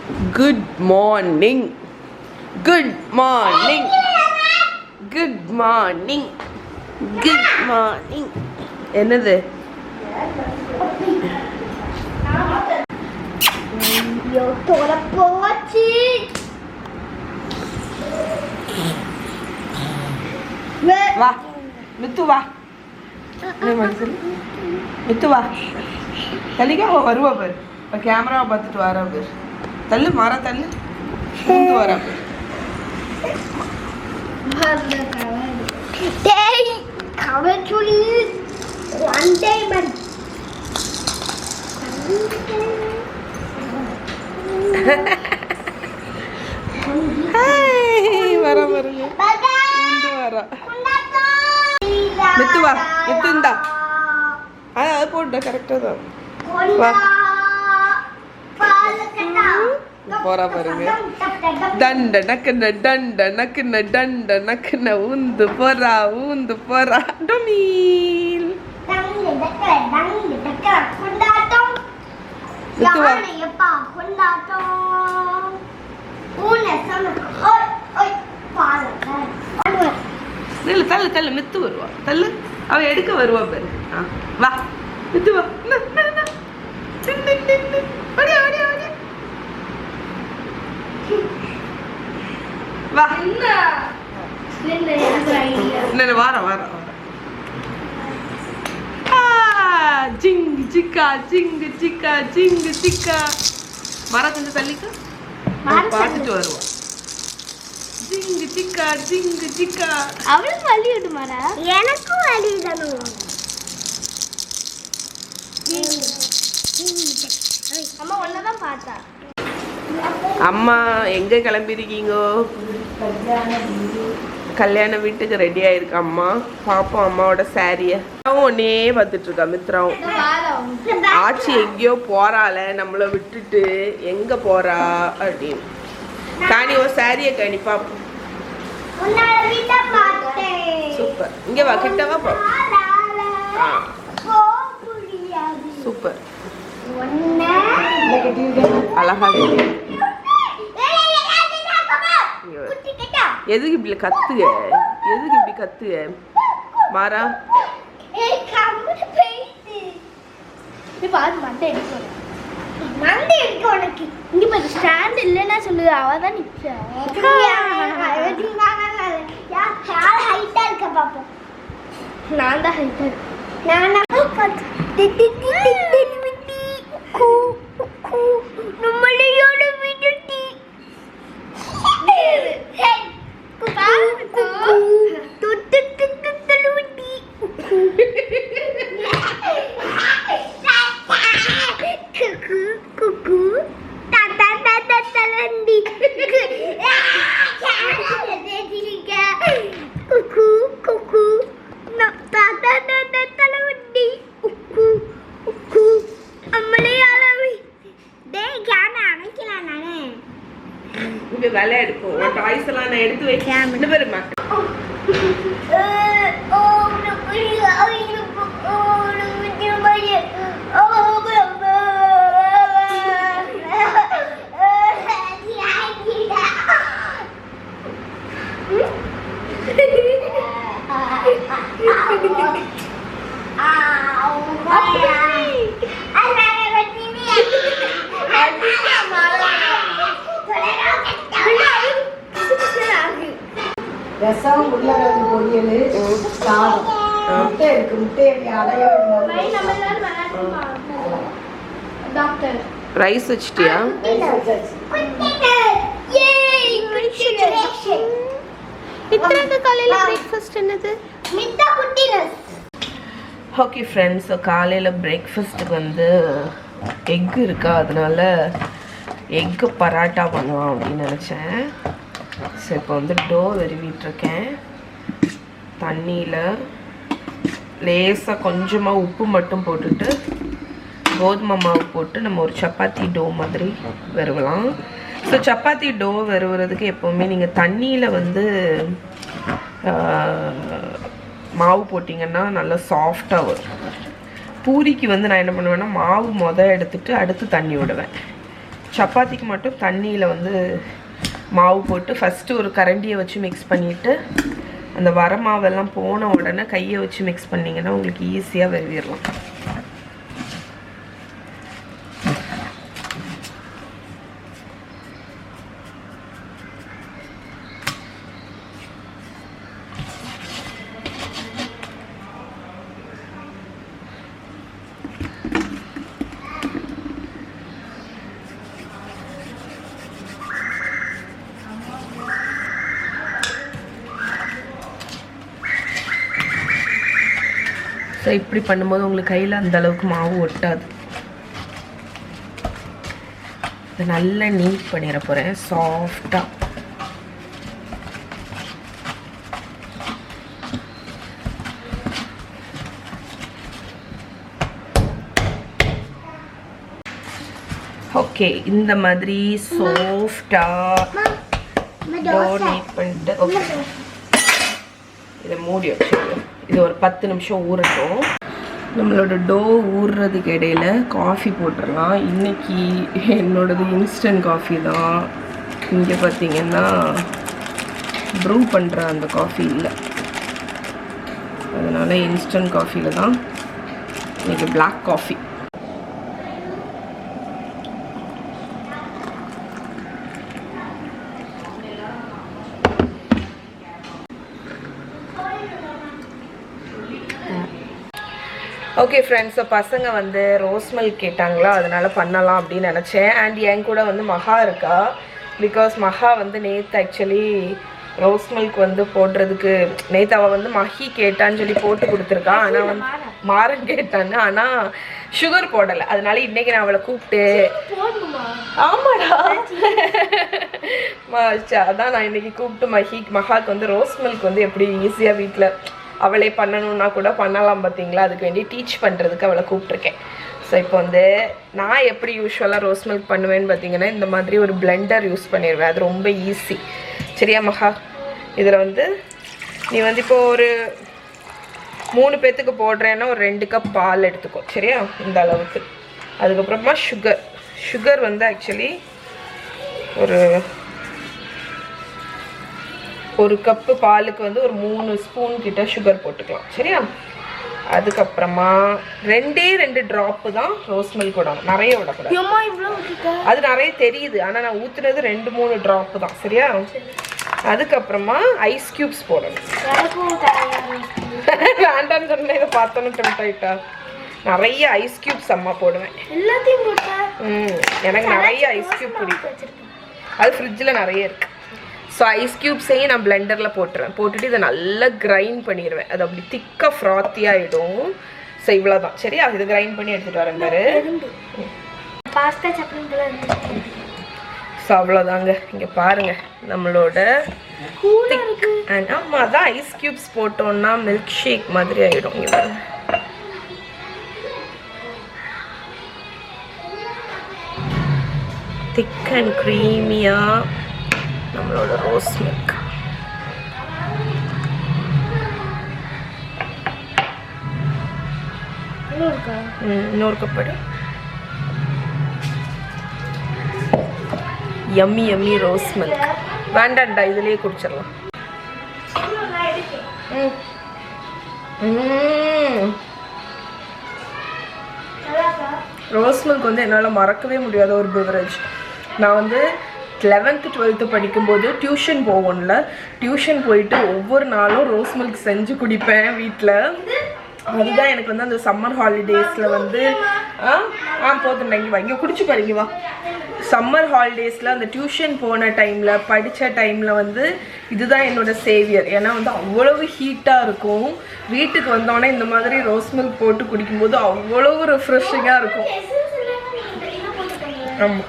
Good morning. Good morning. Good morning. Good morning. என்னது? ஐயோ தோல போச்சு. வா மித்து வா. மித்து வா. தள்ளிக்க அவ வருவா பாரு. இப்போ கேமராவை பார்த்துட்டு வரா பாரு. தள்ளு மாற தள்ளு. பூந்து வரா பாரு. டேய் கவர் சொல்லி ஒன் டைம் வர பாருங்க. பூந்து வரா. மித்து வா. மித்து இந்தா. அது போட்டு கரெக்டாக தான். வா போறா பாருங்க. தண்ட நக்குன டண்ட நக்குன டண்ட நக்குன ஊந்து போறா ஊந்து போறா டொமீல். தள்ளு தள்ளு மித்து வருவா. தள்ளு அவ எடுக்க வருவா பாரு. வா மித்து வா. வா வார வார ஜிங்கு சிக்கா ஜிங்கு சிக்கா ஜிங்கு சிக்கா. மர கொஞ்சம் தள்ளிக்கா பார்த்துட்டு வருவா. ஜிங்கு சிக்கா ஜிங்கு சிக்கா. அவளுக்கு வலி விடு மாறா. எனக்கும் வலி தானும். அம்மா ஒன்னதான் பார்த்தா. அம்மா எங்க கிளம்பிருக்கீங்கோ? கல்யாண வீட்டுக்கு ரெடி ஆயிருக்கு அம்மா. பாப்போம் அம்மாவோட சாரிய. ஒன்னே பார்த்துட்டு இருக்கா மித்ராவும். ஆச்சி எங்கேயோ போறாள நம்மளை விட்டுட்டு. எங்க போறா அப்படின்னு. காணி ஒரு சாரிய காணி பாப்போம். சூப்பர். இங்க வா கிட்டவா பாப்போம். சூப்பர். அழகா எதுக்கு இப்படி கத்துக? எதுக்கு இப்படி கத்துக மாறா? அவதான் நான் தான் ஹைட்டா நம்மளையோட விடுட்டி வேலை எடுப்போம். டாய்ஸ் எல்லாம் நான் எடுத்து வைக்கிறேன் பாருமா. ரசம் உருளைக்கிழங்கு பொரியல் சாதம் முட்டை இருக்கு. முட்டை ரைஸ் வச்சிட்டியா? ஓகே ஃப்ரெண்ட்ஸ், காலையில் பிரேக்ஃபாஸ்ட்டுக்கு வந்து எக் இருக்கா, அதனால எக்கு பராட்டா பண்ணுவோம் அப்படின்னு நினச்சேன். ஸோ இப்போ வந்து டோ வெறுவிட்டுருக்கேன். தண்ணியில் லேசாக கொஞ்சமாக உப்பு மட்டும் போட்டுட்டு கோதுமை மாவு போட்டு நம்ம ஒரு சப்பாத்தி டோ மாதிரி வெறுவலாம். ஸோ சப்பாத்தி டோ வெறுவுறதுக்கு எப்போவுமே நீங்கள் தண்ணியில் வந்து மாவு போட்டிங்கன்னா நல்லா சாஃப்டாக வரும். பூரிக்கு வந்து நான் என்ன பண்ணுவேன்னா மாவு எடுத்துட்டு அடுத்து தண்ணி விடுவேன். சப்பாத்திக்கு மட்டும் தண்ணியில் வந்து மாவு போட்டு ஃபஸ்ட்டு ஒரு கரண்டியை வச்சு மிக்ஸ் பண்ணிவிட்டு அந்த வர மாவெல்லாம் போன உடனே கையை வச்சு மிக்ஸ் பண்ணிங்கன்னா உங்களுக்கு ஈஸியாக வெறுவிடலாம். ஸோ இப்படி பண்ணும்போது உங்களுக்கு கையில் அந்த அளவுக்கு மாவு ஒட்டாது. இதை நல்லா நீட் பண்ணிட போகிறேன் சாஃப்டாக. ஓகே, இந்த மாதிரி சாஃப்டாக டோ நீட் பண்ணிட்டு ஓகே இதை மூடி வச்சுருக்கோம். இது ஒரு 10 நிமிஷம் ஊறட்டும். நம்மளோட டோ ஊறுறதுக்கு இடையில காஃபி போட்டுடலாம். இன்றைக்கி என்னோடது இன்ஸ்டன்ட் காஃபி தான். இங்கே பார்த்தீங்கன்னா ப்ரூ பண்ணுற அந்த காஃபி இல்லை, அதனால் இன்ஸ்டன்ட் காஃபியில் தான் இன்றைக்கி black coffee. Okay friends, so பசங்க வந்து ரோஸ் மில்க் கேட்டாங்களா, அதனால் பண்ணலாம் அப்படின்னு நினச்சேன். அண்ட் என் கூட வந்து மகா இருக்கா. பிகாஸ் மகா வந்து நேற்று ஆக்சுவலி ரோஸ் மில்க் வந்து போடுறதுக்கு நேற்று அவள் வந்து மஹி கேட்டான்னு சொல்லி போட்டு கொடுத்துருக்கா. ஆனால் வந்து மாறன் கேட்டாங்க, ஆனால் சுகர் போடலை. அதனால இன்றைக்கி நான் அவளை கூப்பிட்டு ஆமாடா அதான் நான் இன்றைக்கி கூப்பிட்டு மகாவுக்கு வந்து ரோஸ் மில்க் வந்து எப்படி ஈஸியாக வீட்டில் அவளே பண்ணணுன்னா கூட பண்ணலாம் பார்த்தீங்களா, அதுக்கு வேண்டி டீச் பண்ணுறதுக்கு அவளை கூப்பிட்ருக்கேன். ஸோ இப்போ வந்து நான் எப்படி யூஸ்வலாக ரோஸ் மில்க் பண்ணுவேன்னு பார்த்தீங்கன்னா, இந்த மாதிரி ஒரு பிளெண்டர் யூஸ் பண்ணிடுவேன். அது ரொம்ப ஈஸி. சரியா மகா? இதில் வந்து நீ வந்து இப்போ ஒரு 3 பேத்துக்கு போடுறேன்னா ஒரு 2 கப் பால் எடுத்துக்கோ. சரியா? இந்த அளவுக்கு. அதுக்கப்புறமா சுகர் வந்து ஆக்சுவலி ஒரு கப்பு பாலுக்கு வந்து ஒரு 3 ஸ்பூன் கிட்ட சுகர் போட்டுக்கலாம். சரியா? அதுக்கப்புறமா 2 ட்ராப்பு தான் ரோஸ் மில்க் விடணும், நிறைய விடக்கூடாது. அது நிறைய தெரியுது, ஆனால் நான் ஊற்றுனது 2-3 ட்ராப்பு தான். சரியா? அதுக்கப்புறமா ஐஸ் க்யூப்ஸ் போடணும். வேண்டான்னு சொன்னேன், இதை பார்த்தோன்னு டெம்ப்ட் ஆகிட்டா. நிறைய ஐஸ் க்யூப்ஸ் அம்மா போடுவேன். எனக்கு நிறைய ஐஸ் க்யூப் பிடிக்கும். அது ஃப்ரிட்ஜில் நிறைய இருக்குது. ஸோ ஐஸ் க்யூப்ஸையும் நான் பிளெண்டரில் போட்டுட்டு இதை நல்லா கிரைண்ட் பண்ணிடுவேன். அது அப்படி திக்காக ஃப்ராத்தியாகிடும். ஸோ இவ்வளோ தான். சரியா? இது கிரைண்ட் பண்ணி எடுத்துகிட்டு வரேன் பாரு. ஸோ அவ்வளோதாங்க. இங்கே பாருங்கள் நம்மளோட அண்ட் ஆமாம் தான் ஐஸ் க்யூப்ஸ் போட்டோன்னா மில்க் ஷேக் மாதிரி ஆகிடும். இங்கே பாருங்க. திக் அண்ட் க்ரீமியாக நம்மளோட ரோஸ் மில்க். இன்னொரு கப்படு யம்மி ரோஸ் மில்க். வேண்டாண்டா, இதுலேயே குடிச்சிடலாம். ரோஸ் மில்க் வந்து என்னால் மறக்கவே முடியாத ஒரு பெவரேஜ். நான் வந்து 11th 12th படிக்கும்போது டியூஷன் போவோம்ல, டியூஷன் போயிட்டு ஒவ்வொரு நாளும் ரோஸ் மில்க் செஞ்சு குடிப்பேன் வீட்டில். அதுதான் எனக்கு வந்து அந்த சம்மர் ஹாலிடேஸில் வந்து போதுண்டா இங்கே வா, இங்கே குடிச்சு பாருங்க வா. சம்மர் ஹாலிடேஸில் அந்த டியூஷன் போன டைமில் படித்த டைமில் வந்து இதுதான் என்னோட சேவியர். ஏன்னா வந்து அவ்வளவு ஹீட்டாக இருக்கும். வீட்டுக்கு வந்தோடனே இந்த மாதிரி ரோஸ் மில்க் போட்டு குடிக்கும்போது அவ்வளவு ரெஃப்ரெஷிங்காக இருக்கும். ஆமாம்.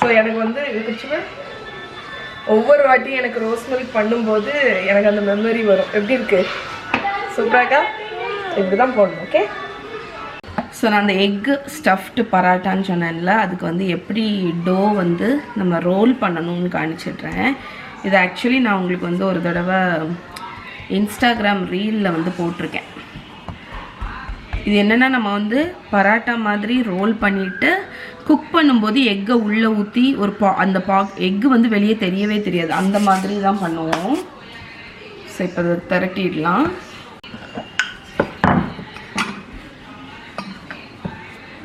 ஸோ எனக்கு வந்து இது குடிச்சுவேன். ஒவ்வொரு வாட்டியும் எனக்கு ரோஸ் மில்க் பண்ணும்போது எனக்கு அந்த மெமரி வரும். எப்படி இருக்குது? சூப்பராக்கா? இப்படி தான் போடணும். ஓகே. ஸோ நான் அந்த எக்கு ஸ்டஃப்டு பராட்டான்னு சொன்னேன்ல, அதுக்கு வந்து எப்படி டோ வந்து நம்ம ரோல் பண்ணணும்னு காணிச்சிட்றேன். இது ஆக்சுவலி நான் உங்களுக்கு வந்து ஒரு தடவை இன்ஸ்டாகிராம் ரீலில் வந்து போட்டிருக்கேன். இது என்னென்னா நம்ம வந்து பராட்டா மாதிரி ரோல் பண்ணிவிட்டு குக் பண்ணும்போது எக்கை உள்ளே ஊற்றி ஒரு அந்த எக்கு வந்து வெளியே தெரியவே தெரியாது, அந்த மாதிரி தான் பண்ணுவோம். ஸோ இப்போ அதை திரட்டிடலாம்.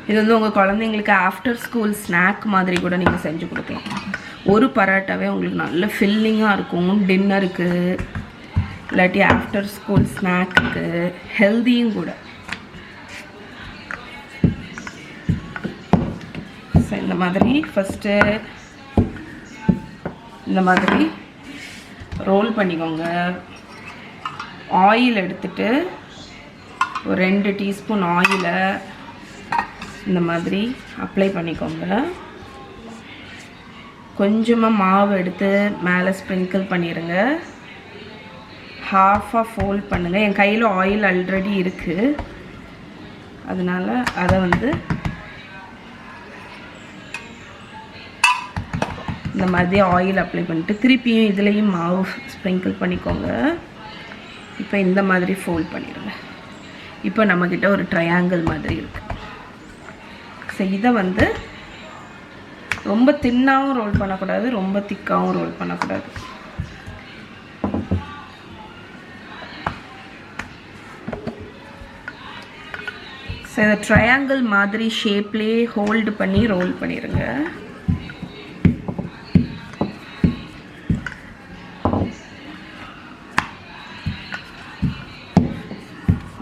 இது வந்து உங்கள் குழந்தைங்களுக்கு ஆஃப்டர் ஸ்கூல் ஸ்நாக் மாதிரி கூட நீங்கள் செஞ்சு கொடுக்கலாம். ஒரு பராட்டாவே உங்களுக்கு நல்ல ஃபில்லிங்காக இருக்கும் டின்னருக்கு, இல்லாட்டி ஆஃப்டர் ஸ்கூல் ஸ்நாக்கு, ஹெல்த்தியும் கூட. ஸோ இந்த மாதிரி ஃபஸ்ட்டு இந்த மாதிரி ரோல் பண்ணிக்கோங்க. ஆயில் எடுத்துட்டு ஒரு 2 டீஸ்பூன் ஆயிலை இந்த மாதிரி அப்ளை பண்ணிக்கோங்க. கொஞ்சமாக மாவு எடுத்து மேலே ஸ்ப்ரிங்கிள் பண்ணிடுங்க. ஹாஃபாக ஃபோல்ட் பண்ணுங்கள். என் கையில் ஆயில் ஆல்ரெடி இருக்குது, அதனால் அதை வந்து இந்த மாதிரி ஆயில் அப்ளை பண்ணிட்டு திருப்பியும் இதுலேயும் மாவு ஸ்ப்ரிங்கிள் பண்ணிக்கோங்க. இப்போ இந்த மாதிரி ஃபோல்ட் பண்ணிடுங்க. இப்போ நம்மக்கிட்ட ஒரு ட்ரையாங்கிள் மாதிரி இருக்குது. ஸோ இதை வந்து ரொம்ப தின்னாகவும் ரோல் பண்ணக்கூடாது, ரொம்ப திக்காகவும் ரோல் பண்ணக்கூடாது. ஸோ இதை ட்ரையாங்கிள் மாதிரி ஷேப்லேயே ஹோல்டு பண்ணி ரோல் பண்ணிடுங்க.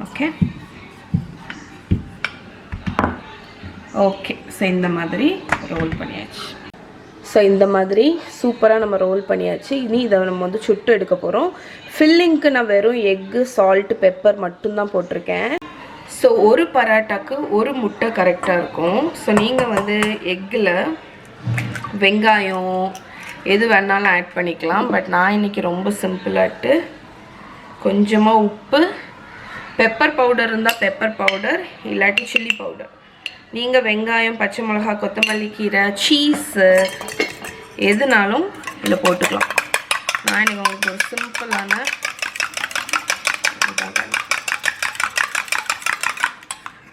ஓகே ஓகே ஸோ இந்த மாதிரி ரோல் பண்ணியாச்சு. ஸோ இந்த மாதிரி சூப்பராக நம்ம ரோல் பண்ணியாச்சு. இனி இதை நம்ம வந்து சுட்டு எடுக்க போகிறோம். ஃபில்லிங்க்கு நான் வெறும் எக்கு, சால்ட், பெப்பர் மட்டும்தான் போட்டிருக்கேன். ஸோ ஒரு பராட்டாக்கு ஒரு முட்டை கரெக்டாக இருக்கும். ஸோ நீங்கள் வந்து எக்கில் வெங்காயம் எது வேணாலும் ஆட் பண்ணிக்கலாம். பட் நான் இன்றைக்கி ரொம்ப சிம்பிளாகிட்டு கொஞ்சமாக உப்பு, பெப்பர் பவுடர் இருந்தால் பெப்பர் பவுடர், இல்லாட்டி சில்லி பவுடர். நீங்கள் வெங்காயம், பச்சை மிளகா, கொத்தமல்லி கீரை, சீஸு எதுனாலும் இதில் போட்டுக்கலாம். நான் இன்றைக்கி உங்களுக்கு ஒரு சிம்பிளான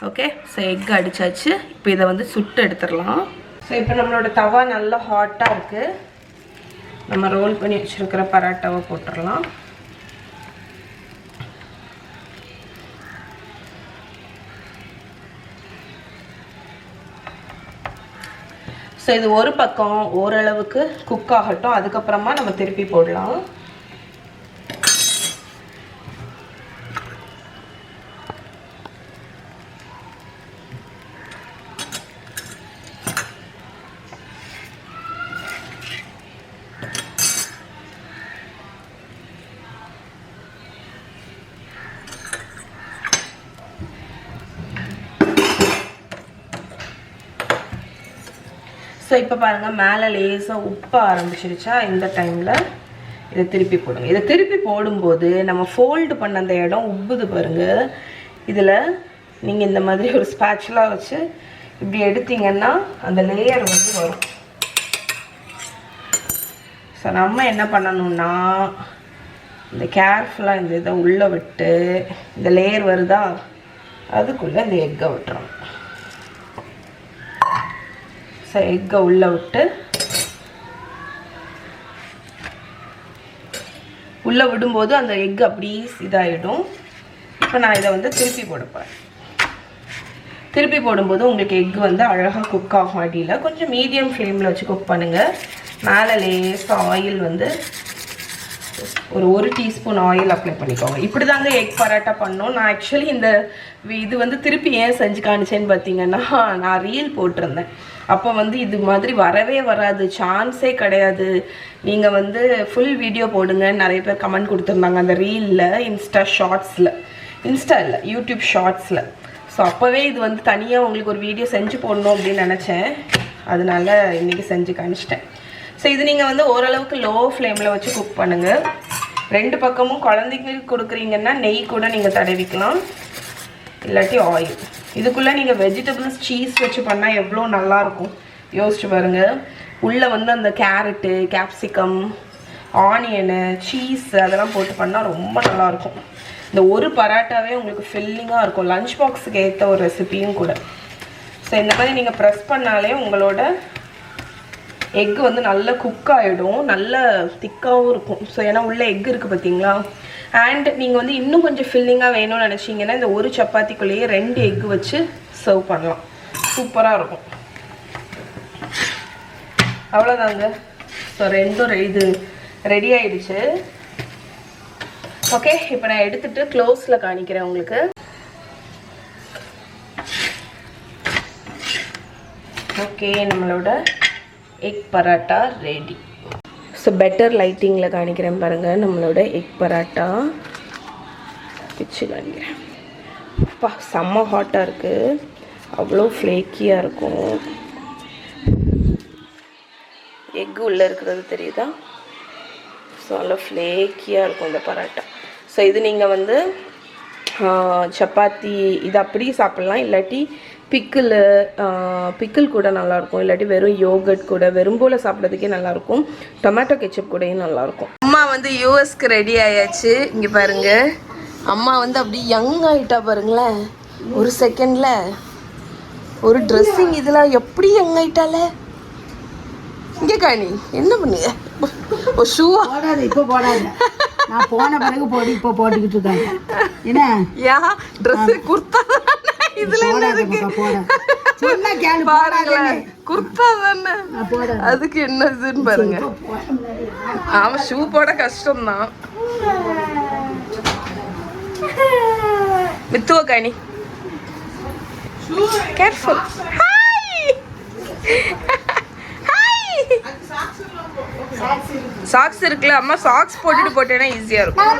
ஓகே. So egg அடித்தாச்சு. இப்போ இதை வந்து சுட்டு எடுத்துடலாம். ஸோ இப்போ நம்மளோட தவா நல்லா ஹாட்டாக இருக்குது. நம்ம ரோல் பண்ணி வச்சுருக்கிற பராட்டாவை போட்டுடலாம். ஸோ இது ஒரு பக்கம் ஓரளவுக்கு குக் ஆகட்டும், அதுக்கப்புறமா நம்ம திருப்பி போடலாம். ஸோ இப்போ பாருங்கள் மேலே லேசாக உப்ப ஆரம்பிச்சிருச்சா, இந்த டைமில் இதை திருப்பி போடுங்க. இதை திருப்பி போடும்போது நம்ம ஃபோல்டு பண்ண அந்த இடம் உப்புது பாருங்கள். இதில் நீங்கள் இந்த மாதிரி ஒரு ஸ்பேட்சுலாக வச்சு இப்படி எடுத்தீங்கன்னா அந்த லேயர் வந்து வரும். ஸோ நம்ம என்ன பண்ணணும்னா இந்த கேர்ஃபுல்லாக இந்த இதை உள்ளே விட்டு, இந்த லேயர் வருதா அதுக்குள்ளே இந்த எக்கை விட்டுறோம். ஸோ எக்கை உள்ளே விட்டு உள்ளே விடும்போது அந்த எக் அப்படி இதாகிடும். இப்போ நான் இதை வந்து திருப்பி போடுப்பேன். திருப்பி போடும்போது உங்களுக்கு எக் வந்து அழகாக குக் ஆகும். அடியில் கொஞ்சம் மீடியம் ஃப்ளேமில் வச்சு குக் பண்ணுங்கள். மேலே லேசாக ஆயில் வந்து ஒரு டீஸ்பூன் ஆயில் அப்ளை பண்ணிக்கோங்க. இப்படி தாங்க எக் பராட்டா பண்ணோம். நான் ஆக்சுவலி இது வந்து திருப்பி ஏன் செஞ்சு காணிச்சேன்னு பார்த்தீங்கன்னா, நான் ரீல் போட்டிருந்தேன். அப்போ வந்து இது மாதிரி வரவே வராது, சான்ஸே கிடையாது, நீங்கள் வந்து ஃபுல் வீடியோ போடுங்க நிறைய பேர் கமெண்ட் கொடுத்துருந்தாங்க அந்த ரீலில், இன்ஸ்டா இல்லை யூடியூப் ஷார்ட்ஸில். ஸோ அப்போவே இது வந்து தனியாக உங்களுக்கு ஒரு வீடியோ செஞ்சு போடணும் அப்படின்னு நினச்சேன். அதனால இன்றைக்கி செஞ்சு காணிச்சிட்டேன். ஸோ இது நீங்கள் வந்து ஓரளவுக்கு லோ ஃப்ளேமில் வச்சு குக் பண்ணுங்கள். 2 பக்கமும் குழந்தைங்களுக்கு கொடுக்குறீங்கன்னா நெய் கூட நீங்கள் தடவிக்கலாம், இல்லாட்டி ஆயில். இதுக்குள்ளே நீங்கள் வெஜிடபிள்ஸ், சீஸ் வச்சு பண்ணால் எவ்வளோ நல்லாயிருக்கும் யோசிச்சு பாருங்கள். உள்ளே வந்து அந்த கேரட்டு, கேப்சிகம், ஆனியனு, சீஸ் அதெல்லாம் போட்டு பண்ணால் ரொம்ப நல்லாயிருக்கும். இந்த ஒரு பராட்டாவே உங்களுக்கு ஃபில்லிங்காக இருக்கும். லஞ்ச் பாக்ஸுக்கு ஏற்ற ஒரு ரெசிபியும் கூட. ஸோ இந்த மாதிரி நீங்கள் ப்ரெஸ் பண்ணாலே உங்களோட எக் வந்து நல்லா குக் ஆகிடும், நல்ல திக்காகவும் இருக்கும். ஸோ ஏன்னா உள்ளே எக் இருக்குது பார்த்தீங்களா. அண்ட் நீங்கள் வந்து இன்னும் கொஞ்சம் ஃபில்லிங்காக வேணும்னு நினச்சிங்கன்னா இந்த ஒரு சப்பாத்திக்குள்ளேயே 2 எக் வச்சு சர்வ் பண்ணலாம். சூப்பராக இருக்கும். அவ்வளோதாங்க. ஸோ 2 இது ரெடி ஆயிடுச்சு. ஓகே, இப்போ நான் எடுத்துகிட்டு க்ளோஸில் காணிக்கிறேன் உங்களுக்கு. ஓகே, நம்மளோட egg parotta ready. So better லைட்டிங்கில் காணிக்கிறேன் பாருங்கள். நம்மளோட எக் பராட்டா பிச்சு காணிக்கிறேன். அப்பா செம்ம ஹாட்டாக இருக்குது, அவ்வளோ ஃப்ளேக்கியாக இருக்கும். எக்கு உள்ளே இருக்கிறது தெரியுதா? ஸோ நல்லா ஃப்ளேக்கியாக இருக்கும் இந்த பராட்டா. ஸோ இது நீங்கள் வந்து சப்பாத்தி இது அப்படியே சாப்பிட்லாம், இல்லாட்டி பிக்கிள் கூட நல்லாயிருக்கும், இல்லாட்டி வெறும் யோகட் கூட வெறும் போல் சாப்பிட்றதுக்கே நல்லாயிருக்கும். டொமேட்டோ கெச்சப் கூடயும் நல்லாயிருக்கும். அம்மா வந்து யூஎஸ்க்கு ரெடி ஆயாச்சு. இங்கே பாருங்க, அம்மா வந்து அப்படி யங் ஆகிட்டா பாருங்களேன். ஒரு செகண்டில் ஒரு ட்ரெஸ்ஸிங் இதெல்லாம் எப்படி யங் ஆகிட்டால. இங்கே காணி என்ன பண்ணுங்க, ஒரு ஷூவா போடாது, இப்போ போடாது. நான் போன பிறகு போடு, இப்போ போட்டுக்கிட்டு இருக்காங்க. என்ன யா ட்ரெஸ் குர்த்தா இதுல என்ன இருக்கு? சொன்னா கேளு, பாருங்களேன், குர்த்தா தானே, அதுக்கு என்ன இதுன்னு பாருங்க. ஆமா, ஷூ போட கஷ்டம்தான். மித்துவ காணி கேர்ஃபுல். ஹாய் சாக்ஸ் இருக்குல்ல அம்மா, சாக்ஸ் போட்டுட்டு போட்டேன்னா ஈஸியா இருக்கும்.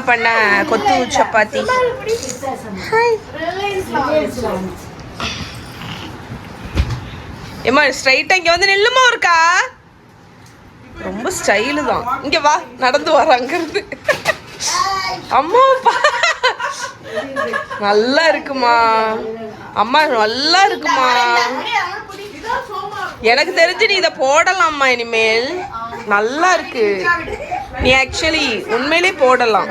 பண்ண கொத்து சப்பாத்தி. ஏமா ஸ்ட்ரைட்டா இங்க வந்து நெல்லுமா இருக்கா, ரொம்ப ஸ்டைலு தான். இங்க வா, நடந்து வர அங்கிருந்து. அம்மா நல்லா இருக்குமா அம்மா, நல்லா இருக்குமா. எனக்கு தெரிஞ்சு நீ இதை போடலாம்மா இனிமேல். நல்லா இருக்கு, நீ ஆக்சுவலி உண்மையிலே போடலாம்.